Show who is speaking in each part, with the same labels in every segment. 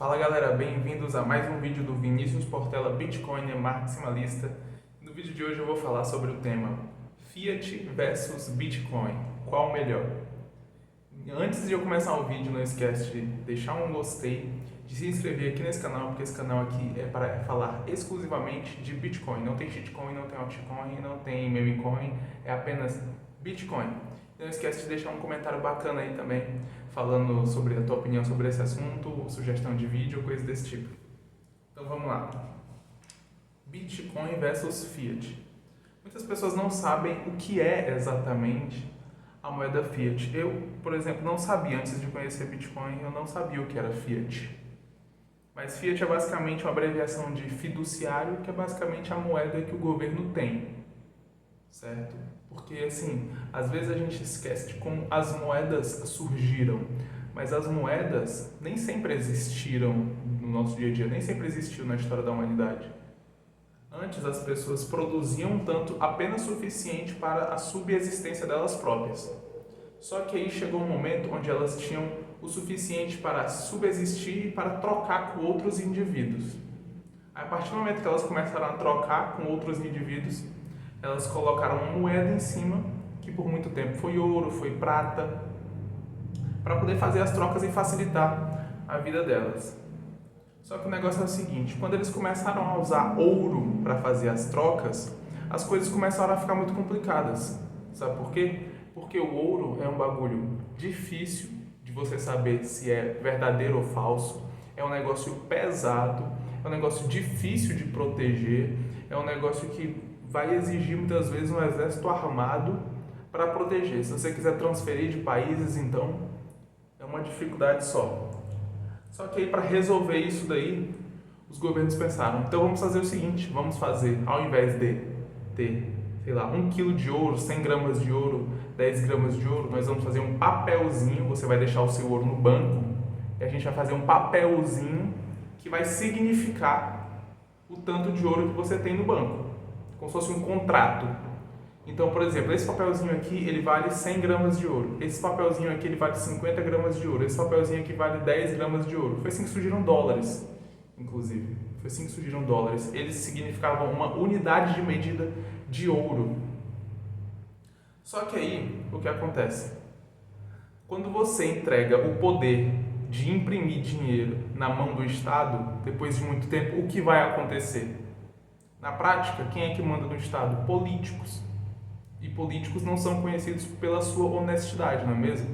Speaker 1: Fala galera, bem-vindos a mais um vídeo do Vinícius Portela Bitcoiner Maximalista. No vídeo de hoje eu vou falar sobre o tema Fiat versus Bitcoin, qual o melhor? Antes de eu começar o vídeo, não esquece de deixar um gostei, de se inscrever aqui nesse canal, porque esse canal aqui é para falar exclusivamente de Bitcoin. Não tem shitcoin, não tem altcoin, não tem memecoin, é apenas Bitcoin. Não esquece de deixar um comentário bacana aí também, falando sobre a tua opinião sobre esse assunto, sugestão de vídeo, coisa desse tipo. Então vamos lá. Bitcoin versus Fiat. Muitas pessoas não sabem o que é exatamente a moeda Fiat. Eu, por exemplo, não sabia, antes de conhecer Bitcoin, eu não sabia o que era Fiat. Mas Fiat é basicamente uma abreviação de fiduciário, que é basicamente a moeda que o governo tem, certo? Porque, assim, às vezes a gente esquece de como as moedas surgiram, mas as moedas nem sempre existiram no nosso dia a dia, nem sempre existiu na história da humanidade. Antes, as pessoas produziam tanto apenas suficiente para a subsistência delas próprias. Só que aí chegou um momento onde elas tinham o suficiente para subsistir e para trocar com outros indivíduos. A partir do momento que elas começaram a trocar com outros indivíduos, elas colocaram uma moeda em cima, que por muito tempo foi ouro, foi prata, para poder fazer as trocas e facilitar a vida delas. Só que o negócio é o seguinte, quando eles começaram a usar ouro para fazer as trocas, as coisas começaram a ficar muito complicadas. Sabe por quê? Porque o ouro é um bagulho difícil de você saber se é verdadeiro ou falso, é um negócio pesado, é um negócio difícil de proteger, é um negócio que vai exigir muitas vezes um exército armado para proteger. Se você quiser transferir de países, então é uma dificuldade só. Só que aí para resolver isso daí, os governos pensaram, então vamos fazer o seguinte, vamos fazer, ao invés de ter, sei lá, 1 quilo de ouro, 100 gramas de ouro, 10 gramas de ouro, nós vamos fazer um papelzinho, você vai deixar o seu ouro no banco, e a gente vai fazer um papelzinho que vai significar o tanto de ouro que você tem no banco, como se fosse um contrato. Então, por exemplo, esse papelzinho aqui, ele vale 100 gramas de ouro. Esse papelzinho aqui, ele vale 50 gramas de ouro. Esse papelzinho aqui vale 10 gramas de ouro. Foi assim que surgiram dólares, inclusive. Foi assim que surgiram dólares. Eles significavam uma unidade de medida de ouro. Só que aí, o que acontece? Quando você entrega o poder de imprimir dinheiro na mão do Estado, depois de muito tempo, o que vai acontecer? Na prática, quem é que manda no Estado? Políticos. E políticos não são conhecidos pela sua honestidade, não é mesmo?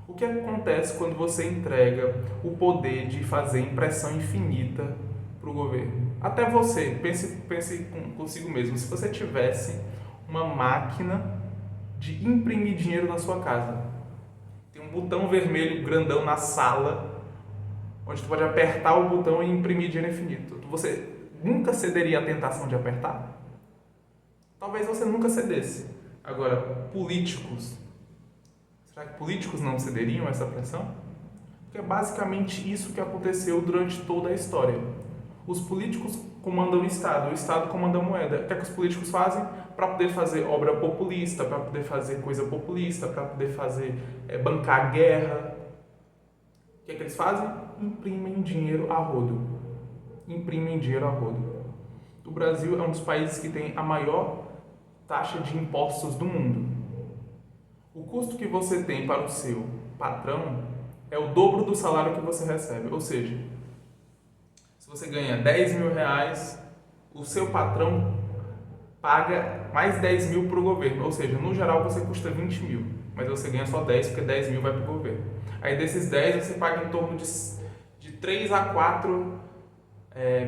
Speaker 1: O que acontece quando você entrega o poder de fazer impressão infinita para o governo? Até você, pense consigo mesmo, se você tivesse uma máquina de imprimir dinheiro na sua casa, tem um botão vermelho grandão na sala, onde tu pode apertar o botão e imprimir dinheiro infinito. Você nunca cederia à tentação de apertar? Talvez você nunca cedesse. Agora, políticos, será que políticos não cederiam a essa pressão? Porque é basicamente isso que aconteceu durante toda a história. Os políticos comandam o Estado comanda a moeda. O que é que os políticos fazem? Para poder fazer obra populista, para poder fazer coisa populista, para poder fazer bancar guerra. O que é que eles fazem? Imprimem dinheiro a rodo. Imprimem dinheiro a rodo. O Brasil é um dos países que tem a maior taxa de impostos do mundo. O custo que você tem para o seu patrão é o dobro do salário que você recebe. Ou seja, se você ganha 10 mil reais, o seu patrão paga mais 10 mil para o governo. Ou seja, no geral você custa 20 mil, mas você ganha só 10 porque 10 mil vai para o governo. Aí desses 10 você paga em torno de 3 a 4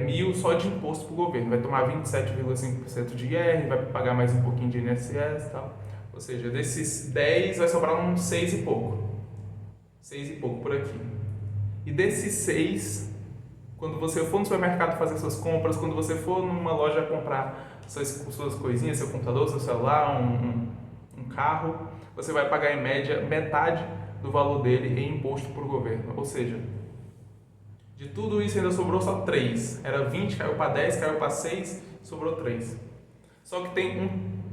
Speaker 1: mil só de imposto para o governo. Vai tomar 27,5% de IR, vai pagar mais um pouquinho de INSS e tal. Ou seja, desses 10 vai sobrar uns 6 e pouco. 6 e pouco por aqui. E desses 6, quando você for no supermercado fazer suas compras, quando você for numa loja comprar suas coisinhas, seu computador, seu celular, um carro, você vai pagar em média metade do valor dele em imposto para o governo. Ou seja, de tudo isso ainda sobrou só 3. Era 20, caiu para 10, caiu para 6, sobrou 3. Só que tem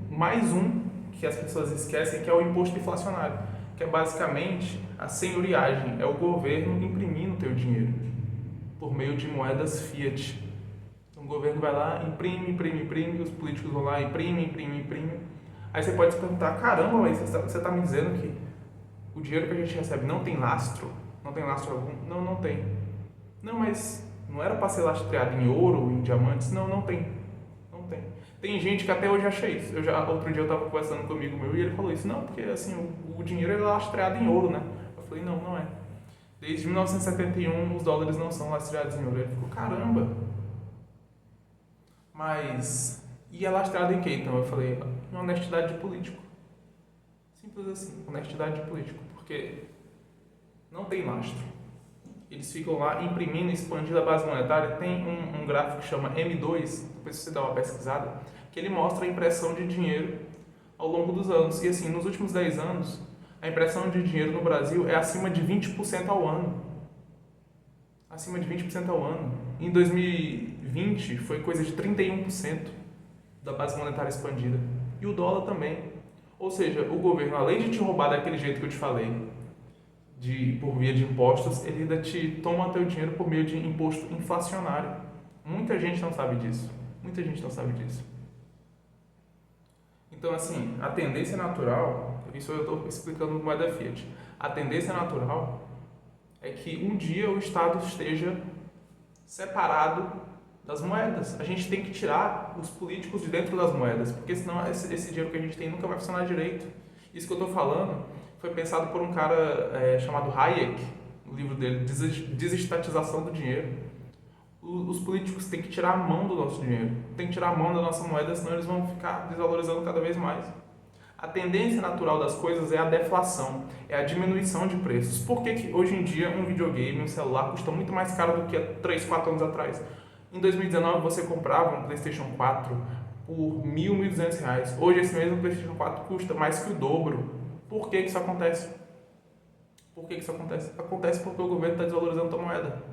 Speaker 1: mais um que as pessoas esquecem, que é o imposto inflacionário, que é basicamente a senhoriagem, é o governo imprimindo o teu dinheiro. meio de moedas fiat. Então o governo vai lá, imprime, os políticos vão lá, imprime. Aí você pode se perguntar, caramba, mas você está me dizendo que o dinheiro que a gente recebe não tem lastro? Não tem lastro algum? Não, não tem. Não, mas não era para ser lastreado em ouro, em diamantes? Não, não tem. Não tem. Tem gente que até hoje acha isso. Outro dia eu estava conversando com um amigo meu e ele falou isso. Não, porque assim, o dinheiro é lastreado em ouro, né? Eu falei, não, não é. Desde 1971 os dólares não são lastreados em ouro. Ele ficou, caramba. Mas, e é lastreado em quê então? Eu falei, em honestidade de político. Simples assim, honestidade de político. Porque não tem lastro. Eles ficam lá imprimindo, expandindo a base monetária. Tem um gráfico que chama M2, depois você dá uma pesquisada, que ele mostra a impressão de dinheiro ao longo dos anos. E assim, nos últimos 10 anos, a impressão de dinheiro no Brasil é acima de 20% ao ano. Acima de 20% ao ano. Em 2020, foi coisa de 31% da base monetária expandida. E o dólar também. Ou seja, o governo, além de te roubar daquele jeito que eu te falei, por via de impostos, ele ainda te toma teu dinheiro por meio de imposto inflacionário. Muita gente não sabe disso. Muita gente não sabe disso. Então, assim, a tendência natural, isso eu estou explicando no moeda fiat, a tendência natural é que um dia o Estado esteja separado das moedas. A gente tem que tirar os políticos de dentro das moedas, porque senão esse dinheiro que a gente tem nunca vai funcionar direito. Isso que eu estou falando foi pensado por um cara chamado Hayek, no livro dele, Desestatização do Dinheiro. Os políticos têm que tirar a mão do nosso dinheiro, têm que tirar a mão da nossa moeda, senão eles vão ficar desvalorizando cada vez mais. A tendência natural das coisas é a deflação, é a diminuição de preços. Por que hoje em dia um videogame, um celular custa muito mais caro do que há 3, 4 anos atrás? Em 2019 você comprava um PlayStation 4 por R$ 1.200. Hoje esse mesmo PlayStation 4 custa mais que o dobro. Por que isso acontece? Por que isso acontece? Acontece porque o governo está desvalorizando a moeda.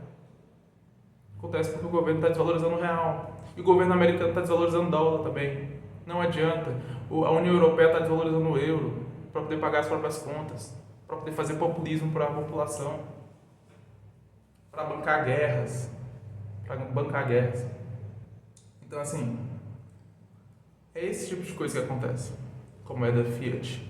Speaker 1: Acontece porque o governo está desvalorizando o real. E o governo americano está desvalorizando o dólar também. Não adianta. A União Europeia está desvalorizando o euro para poder pagar as próprias contas, para poder fazer populismo para a população, para bancar guerras. Então, assim, é esse tipo de coisa que acontece com a moeda fiat.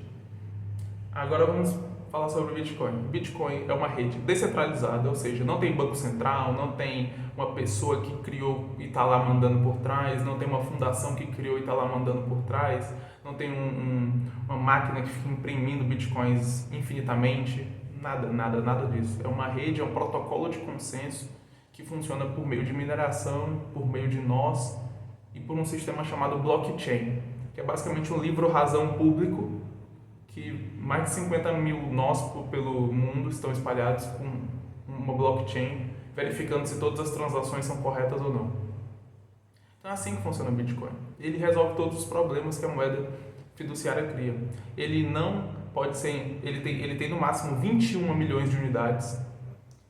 Speaker 1: Agora vamos falar sobre o Bitcoin. Bitcoin é uma rede descentralizada, ou seja, não tem banco central, não tem uma pessoa que criou e está lá mandando por trás, não tem uma fundação que criou e está lá mandando por trás, não tem uma máquina que fica imprimindo bitcoins infinitamente, nada disso. É uma rede, é um protocolo de consenso que funciona por meio de mineração, por meio de nós e por um sistema chamado blockchain, que é basicamente um livro-razão público que mais de 50 mil nós pelo mundo estão espalhados com uma blockchain, verificando se todas as transações são corretas ou não. Então é assim que funciona o Bitcoin. Ele resolve todos os problemas que a moeda fiduciária cria. Ele não pode ser, ele tem no máximo 21 milhões de unidades.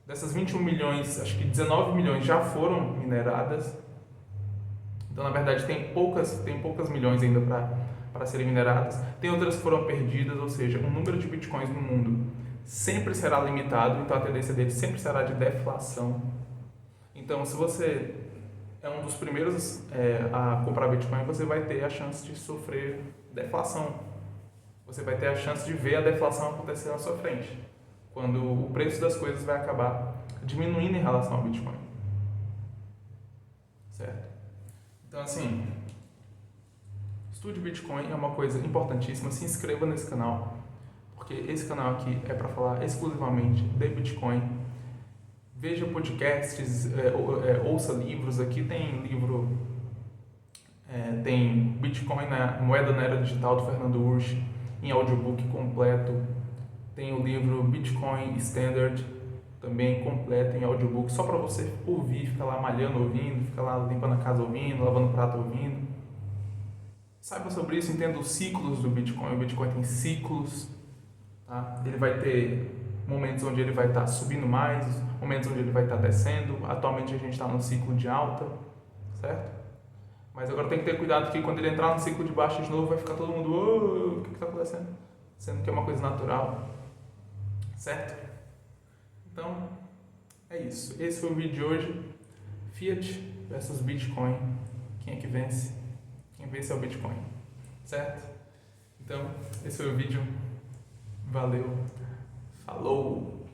Speaker 1: Dessas 21 milhões, acho que 19 milhões já foram mineradas. Então, na verdade, tem poucas milhões ainda para serem mineradas. Tem outras que foram perdidas, ou seja, o número de bitcoins no mundo sempre será limitado, então a tendência dele sempre será de deflação. Então, se você é um dos primeiros a comprar bitcoin, você vai ter a chance de sofrer deflação. Você vai ter a chance de ver a deflação acontecer na sua frente, quando o preço das coisas vai acabar diminuindo em relação ao bitcoin. Certo? Então, assim, estude Bitcoin é uma coisa importantíssima. Se inscreva nesse canal, porque esse canal aqui é para falar exclusivamente de Bitcoin. Veja podcasts, ouça livros. Aqui tem livro, tem Bitcoin, Moeda na Era Digital, do Fernando Urch, em audiobook completo. Tem o livro Bitcoin Standard, também completo em audiobook, só para você ouvir, ficar lá malhando ouvindo, ficar lá limpando a casa ouvindo, lavando prato ouvindo. Saiba sobre isso, entenda os ciclos do Bitcoin. O Bitcoin tem ciclos, tá? Ele vai ter momentos onde ele vai estar subindo mais, momentos onde ele vai estar descendo. Atualmente a gente está num ciclo de alta, certo? Mas agora tem que ter cuidado que quando ele entrar no ciclo de baixa de novo, vai ficar todo mundo, o que está acontecendo? Sendo que é uma coisa natural, certo? Então, É isso. Esse foi o vídeo de hoje. Fiat versus Bitcoin. Quem é que vence? Quem vence é o Bitcoin. Certo? Então, esse foi o vídeo. Valeu. Falou!